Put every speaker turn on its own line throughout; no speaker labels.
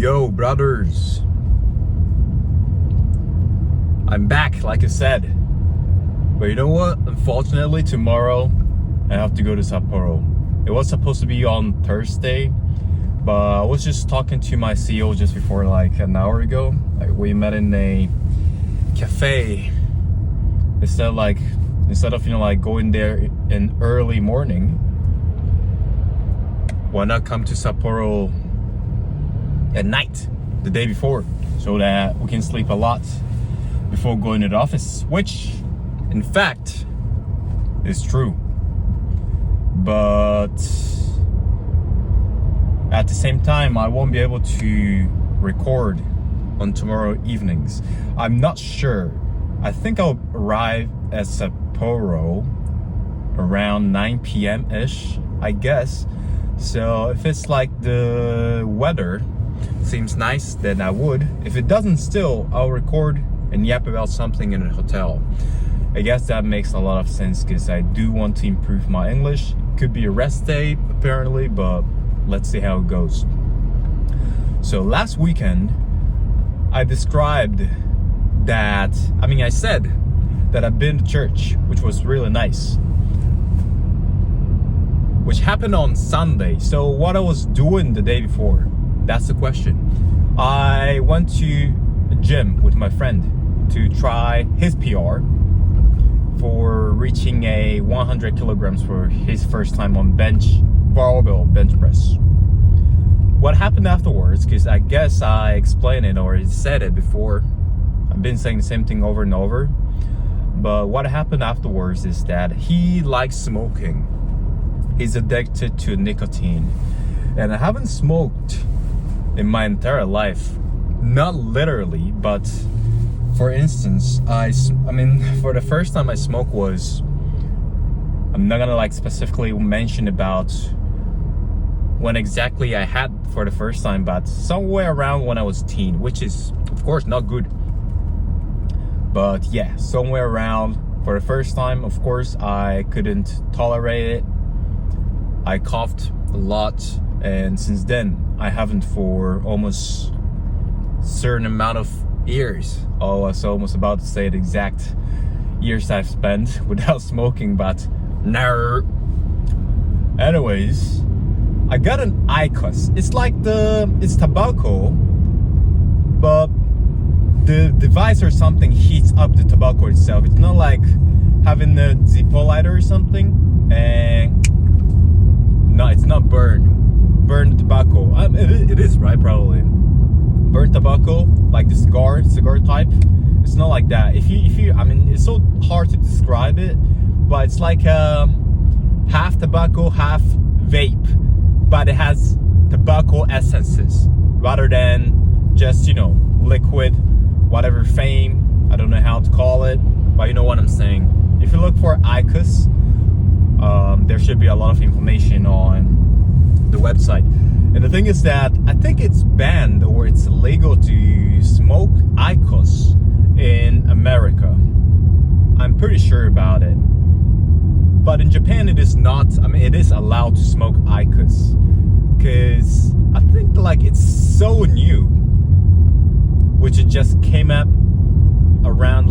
Yo, brothers. I'm back, like I said. But you know what? Unfortunately, tomorrow I have to go to Sapporo. It was supposed to be on Thursday, but I was just talking to my CEO just before, like an hour ago. Like, we met in a cafe. Instead of going there in early morning, why not come to Sapporo at night, the day before, so that we can sleep a lot before going to the office, which in fact is true. But at the same time, I won't be able to record on tomorrow evenings. I'm not sure. I think I'll arrive at Sapporo around 9 p.m. ish, I guess. So if it's like the weather seems nice, then I would. If it doesn't, still I'll record and yap about something in a hotel. I guess that makes a lot of sense because I do want to improve my English. Could be a rest day apparently, but let's see how it goes. So last weekend I described that, I said that I've been to church, which was really nice, which happened on Sunday. So what I was doing the day before, that's the question. I went to a gym with my friend to try his PR for reaching a 100 kilograms for his first time on barbell bench press. What happened afterwards, because I guess I explained it or said it before, I've been saying the same thing over and over, but what happened afterwards is that he likes smoking. He's addicted to nicotine, and I haven't smoked in my entire life. Not literally, but for instance, for the first time I smoked was, I'm not gonna specifically mention about when exactly I had for the first time, but somewhere around when I was teen, which is of course not good. But yeah, somewhere around for the first time, of course, I couldn't tolerate it. I coughed a lot, and since then I haven't for almost a certain amount of years. I was almost about to say the exact years I've spent without smoking, but no. Anyways, I got an IQOS. It's tobacco, but the device or something heats up the tobacco itself. It's not like having a Zippo lighter or something, and no, it's not burn tobacco. It is, right? Probably burnt tobacco, like the cigar type. It's not like that. If you it's so hard to describe it, but it's like half tobacco, half vape, but it has tobacco essences rather than just liquid, whatever fame. I don't know how to call it, but you know what I'm saying. If you look for IQOS, there should be a lot of information on the website. And the thing is that I think it's banned or it's illegal to smoke IQOS in America. I'm pretty sure about it. But in Japan it is not. It is allowed to smoke IQOS because I think it's so new, which it just came up around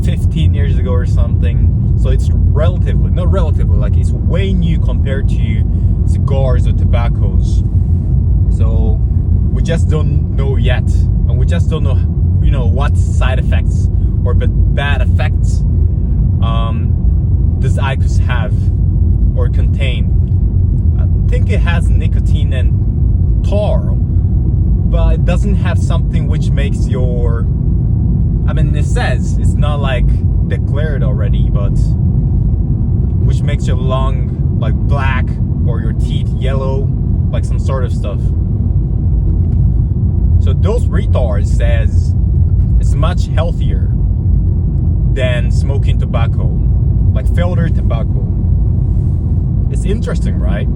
15 years ago or something. So it's it's way new compared to cigars or tobaccos. So we just don't know yet, and we just don't know what side effects or bad effects does IQOS have or contain. I think it has nicotine and tar, but it doesn't have something which makes your, it says it's not declared already, but which makes your lung black or your teeth yellow, some sort of stuff. So those retards says it's much healthier than smoking tobacco, filtered tobacco. It's interesting, right?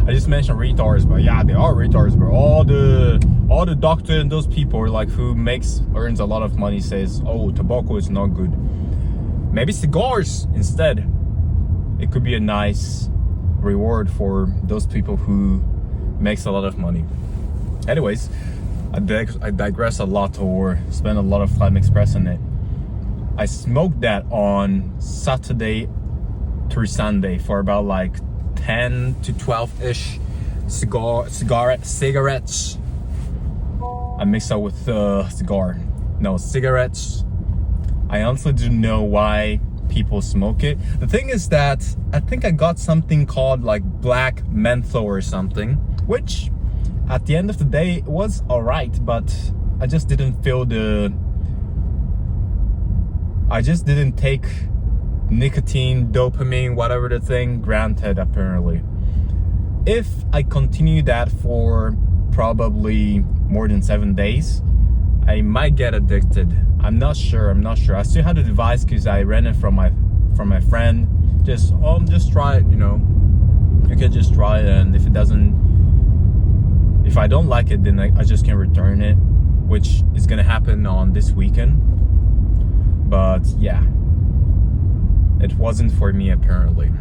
I just mentioned retards, but yeah, they are retards, bro. All the doctor and those people who earns a lot of money says, oh, tobacco is not good. Maybe cigars instead. It could be a nice reward for those people who makes a lot of money. Anyways, I digress a lot or spend a lot of time expressing it. I smoked that on Saturday through Sunday for about like 10 to 12-ish cigarettes. I mixed up with cigarettes. I honestly don't know why people smoke it. The thing is that I think I got something called like black menthol or something, which at the end of the day it was alright, but I just didn't take nicotine, dopamine, whatever the thing, granted apparently. If I continue that for probably more than 7 days, I might get addicted. I'm not sure. I still have the device because I ran it from my friend. Just try it, you know. You can just try it, and if I don't like it, then I just can return it, which is gonna happen on this weekend. But yeah, it wasn't for me apparently.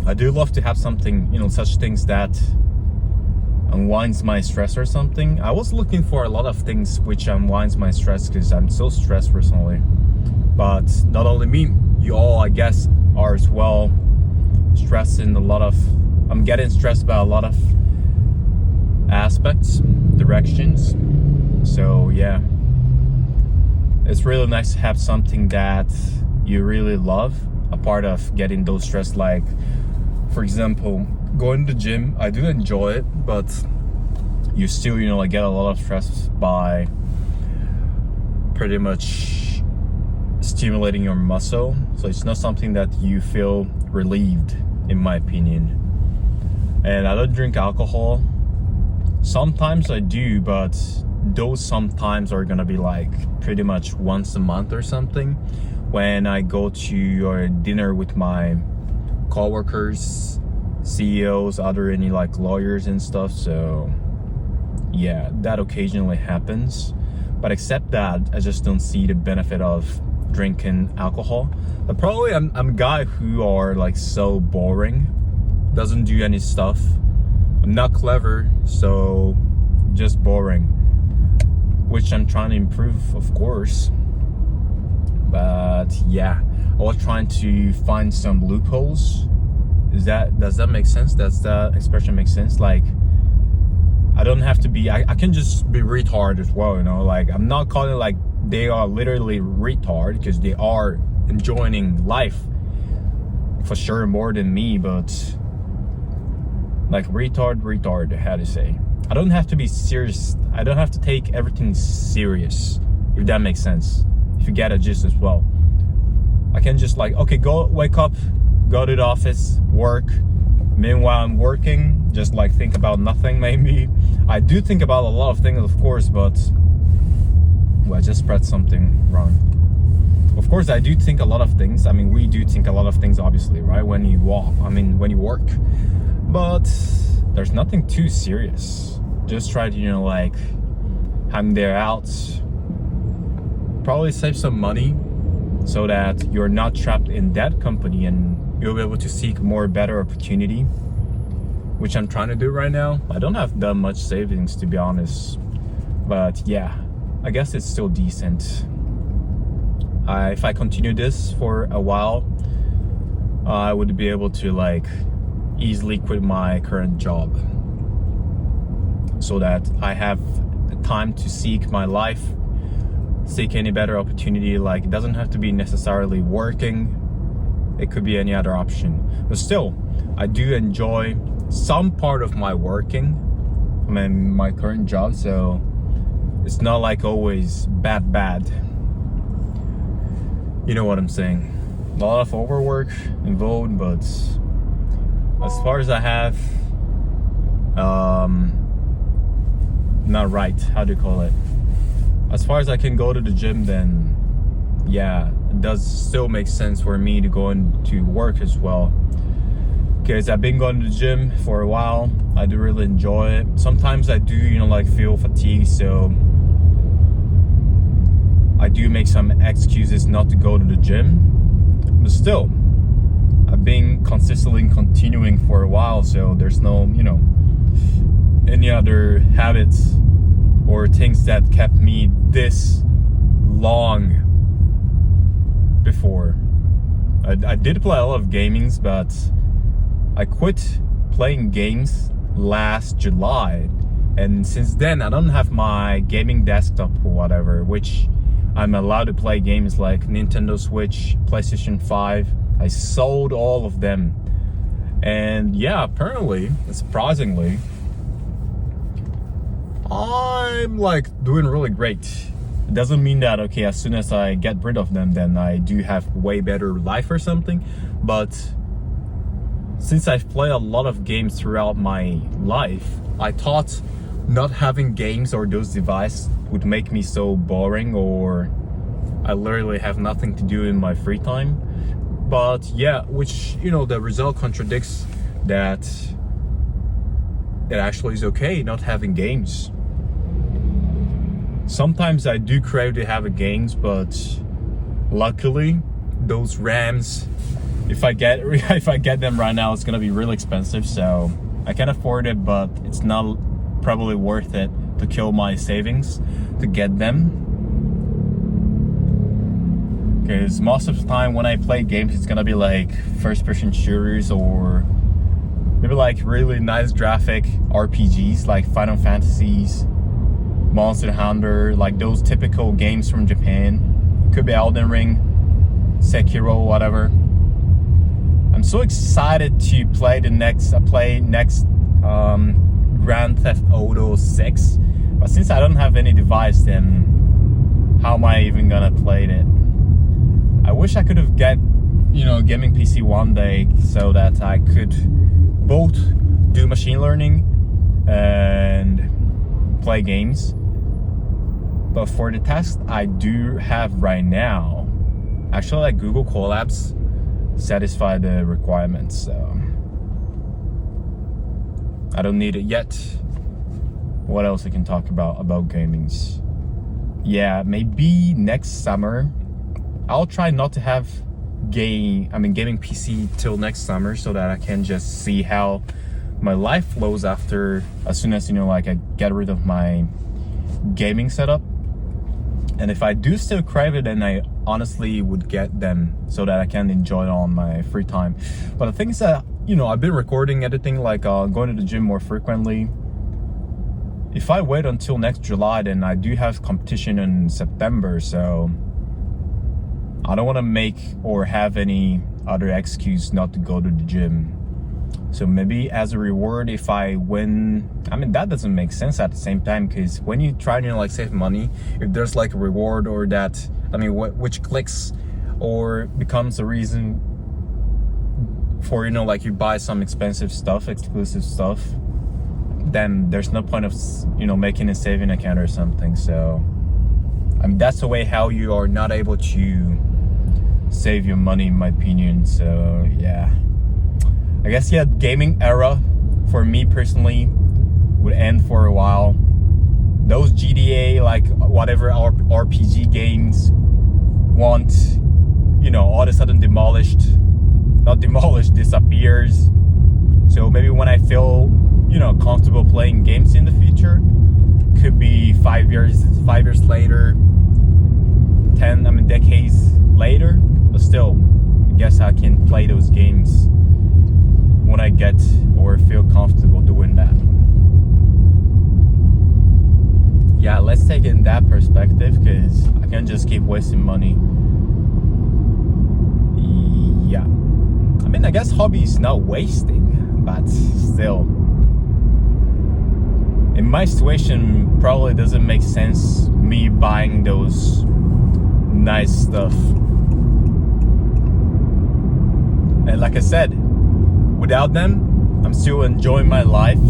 I do love to have something, you know, such things that unwinds my stress or something. I was looking for a lot of things which unwinds my stress because I'm so stressed personally. But not only me, you all, I guess, are as well. I'm getting stressed by a lot of aspects, directions. So yeah, it's really nice to have something that you really love, a part of getting those stress. Like, for example, going to the gym, I do enjoy it, but you still, you know, like get a lot of stress by pretty much stimulating your muscle. So it's not something that you feel relieved, in my opinion. And I don't drink alcohol. Sometimes I do, but those sometimes are gonna be like pretty much once a month or something, when I go to dinner with my coworkers, CEOs, any like lawyers and stuff. So yeah, that occasionally happens, but except that, I just don't see the benefit of drinking alcohol. But probably I'm a guy who are like so boring, doesn't do any stuff. I'm not clever, so just boring, which I'm trying to improve, of course. But yeah, I was trying to find some loopholes. Does that make sense? Does that expression make sense? Like, I don't have to be, I can just be retard as well, you know. Like, I'm not calling like they are literally retard, because they are enjoying life for sure more than me, but like retard, how to say. I don't have to be serious. I don't have to take everything serious, if that makes sense. If you get a gist as well. I can just like, okay, wake up, go to the office, work. Meanwhile I'm working, just like think about nothing maybe. I do think about a lot of things, of course, but I just spread something wrong. Of course, I do think a lot of things. I mean, we do think a lot of things, obviously, right? When you work. But there's nothing too serious. Just try to, you know, like, hang there out. Probably save some money so that you're not trapped in that company and you'll be able to seek more better opportunity, which I'm trying to do right now. I don't have that much savings, to be honest. But yeah, I guess it's still decent. If I continue this for a while, I would be able to like easily quit my current job, so that I have the time to seek my life, seek any better opportunity. Like, it doesn't have to be necessarily working, it could be any other option. But still, I do enjoy some part of my working, my current job, so it's not like always bad. You know what I'm saying? A lot of overwork involved, but as far as I have, not right, how do you call it? As far as I can go to the gym, then yeah, it does still make sense for me to go into work as well. Because I've been going to the gym for a while. I do really enjoy it. Sometimes I do, you know, like feel fatigued, so I do make some excuses not to go to the gym. But still, I've been consistently continuing for a while, so there's no, you know, any other habits or things that kept me this long before. I did play a lot of gamings, but I quit playing games last July, and since then I don't have my gaming desktop or whatever, which I'm allowed to play games like Nintendo Switch, PlayStation 5. I sold all of them, and yeah, apparently, surprisingly, I'm like doing really great. It doesn't mean that, okay, as soon as I get rid of them, then I do have way better life or something. But since I've played a lot of games throughout my life, I thought not having games or those devices would make me so boring, or I literally have nothing to do in my free time. But yeah, which, you know, the result contradicts that it actually is okay not having games. Sometimes I do crave to have a games, but luckily those RAMs, if I get them right now, it's gonna be really expensive, so I can afford it, but it's not probably worth it to kill my savings to get them. Because most of the time when I play games, it's gonna be like first-person shooters, or maybe like really nice graphic RPGs like Final Fantasies, Monster Hunter, like those typical games from Japan. Could be Elden Ring, Sekiro, whatever. I'm so excited to play next Grand Theft Auto 6, but since I don't have any device, then how am I even gonna play it? I wish I could have gaming PC one day so that I could both do machine learning and play games. But for the test I do have right now, actually like Google Colabs satisfy the requirements, so I don't need it yet. What else I can talk about gamings? Yeah, maybe next summer I'll try not to have gaming PC till next summer, so that I can just see how my life flows after, as soon as I get rid of my gaming setup. And if I do still crave it, then I honestly would get them so that I can enjoy it on my free time. But the thing is that, I've been recording, editing, going to the gym more frequently. If I wait until next July, then I do have competition in September, so I don't want to make or have any other excuse not to go to the gym. So maybe as a reward, if I win, that doesn't make sense at the same time, because when you try to save money, if there's a reward or that, which clicks or becomes a reason for, you buy some expensive stuff, exclusive stuff, then there's no point of, making a saving account or something. So, that's the way how you are not able to save your money, in my opinion. So, yeah. I guess, gaming era for me personally would end for a while. Those GTA, whatever RPG games want, all of a sudden disappears. So maybe when I feel, comfortable playing games in the future, could be 5 years later, decades later, but still, I guess I can play those games when I get or feel comfortable doing that. Yeah, let's take it in that perspective, because I can't just keep wasting money. Yeah, I guess hobby is not wasting, but still, in my situation, probably doesn't make sense me buying those nice stuff. And like I said, without them, I'm still enjoying my life,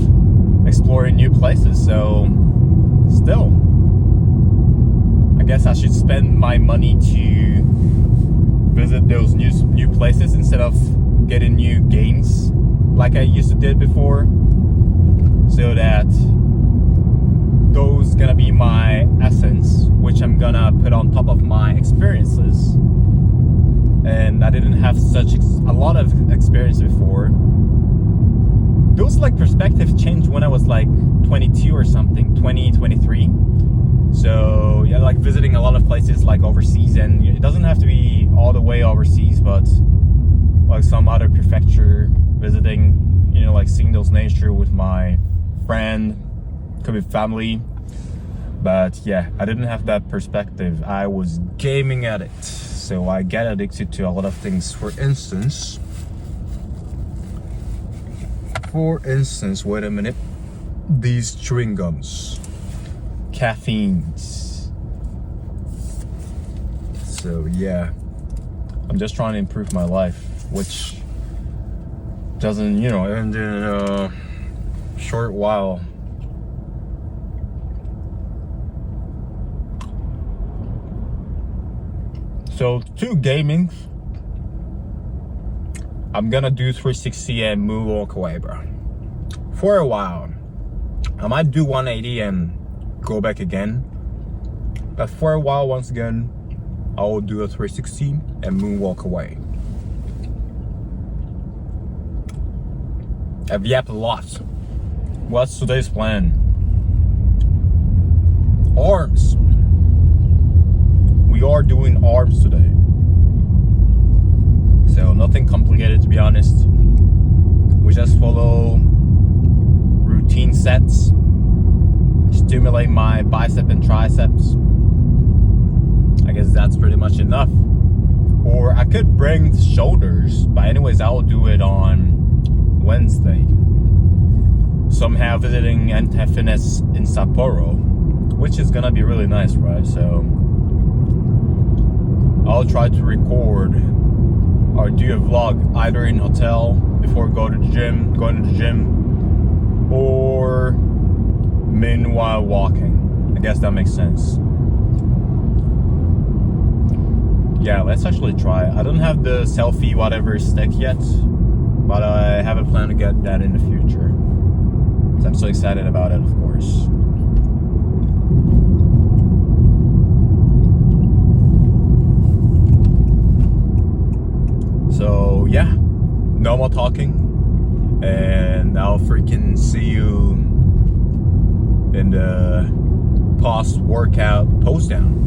exploring new places. So still, I guess I should spend my money to visit those new places instead of getting new gains like I used to did before, so that those gonna be my essence, which I'm gonna put on top of my experiences. And I didn't have a lot of experience before. Those perspectives changed when I was like 22 or something, 23. So yeah, like visiting a lot of places like overseas, and it doesn't have to be all the way overseas, but like some other prefecture visiting, you know, like seeing those nature with my friend, could be family. But yeah, I didn't have that perspective. I was gaming at it. So I get addicted to a lot of things. For instance, wait a minute, these chewing gums, caffeines. So yeah, I'm just trying to improve my life, which doesn't, you know, end in a short while. So to gaming, I'm gonna do 360 and moonwalk away, bro. For a while. I might do 180 and go back again. But for a while, once again, I will do a 360 and moonwalk away. I've yapped a lot. What's today's plan? Arms. We are doing arms today. So nothing complicated, to be honest. We just follow routine sets, stimulate my bicep and triceps. I guess that's pretty much enough. Or I could bring shoulders, but anyways, I will do it on Wednesday. So I'm visiting Ente Fitness in Sapporo, which is gonna be really nice, right? So I'll try to record or do a vlog either in hotel before going to the gym, or meanwhile walking. I guess that makes sense. Yeah, let's actually try. I don't have the selfie whatever stick yet, but I have a plan to get that in the future. So I'm so excited about it, of course. So yeah, no more talking, and I'll freaking see you in the post-workout post-down.